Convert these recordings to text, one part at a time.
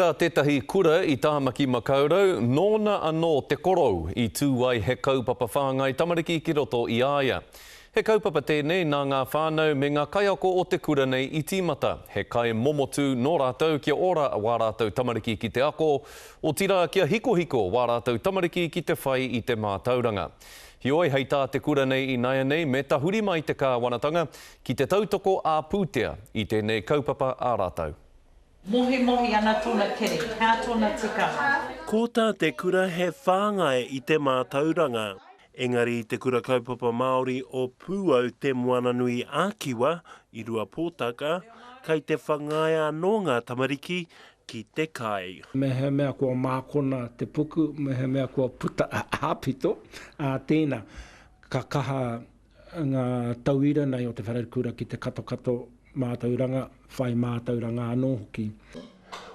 Ra tētahi kura i Tāmaki Makaurau, nōna anō te korou i tūwai he kaupapa whāngai tamariki ki roto i āia. He kaupapa tēnei nā ngā whānau me ngā kaiako o te kura nei i tīmata. He kai momotu nō rātou kia ora wā rātou tamariki ki te ako, o tira kia hiko wā rātou tamariki ki te whai i te mātauranga. Hioi hei tā te kura nei i naia nei me tahuri mai te kāwanatanga ki te tautoko a pūtea i tēnei kaupapa ā rātou. Mohi ana tōna kere, hā tōna tikanga. Ko tā te kura he whāngai i te mātauranga. Engari te kura kaupapa Māori o Pūau te moana nui ākiwa i rua pōtaka, kai te whangaia no ngā tamariki ki te kai. Me he mea kua mākona te puku, me he mea kua puta hapito, tēnā ka kaha ngā tauira nei o te whareikura ki te kato mātauranga, whai mātauranga anō hoki.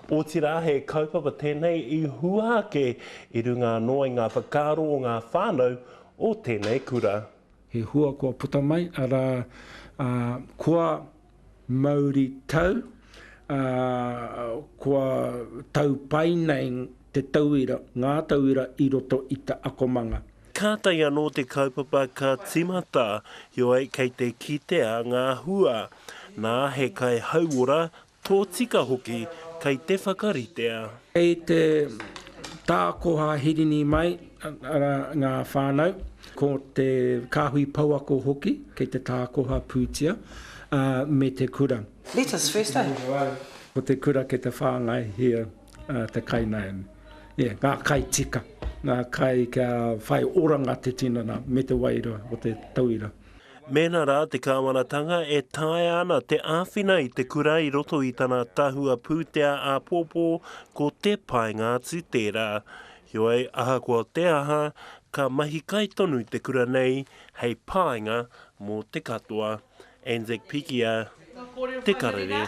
O tira he kaupapa tēnei i huake i runga noa i ngā whakaro o ngā whānau o tēnei kura. He hua kua puta mai, ara kua Māori tau, kua tau pai nei te tauira, ngā tauira i roto i te akomanga. Kātai anō te kaupapa ka timata, hioi kei te kitea ngā hua, nā he kai hauora tō tika hoki kei te whakaritea. Kei te tākoha hirini mai ngā whānau, ko te kāhui pauako hoki, kei te tākoha pūtia, me te kura. Let us first, Ko te kura ke te whāngai hia, te kai nei. Ngā kai tika, ngā kai kia whai oranga te tinana me te waira o te tauira. Mēnā rā te kāwanatanga e tae ana te āwhina i te kura i roto i tana tahua pūtea a pōpō ko te pai ngāti tērā. Hioi aha kua te aha, ka mahi kai tonu te kura nei hei pāinga mō te katoa. Anzac Pikia, te karere.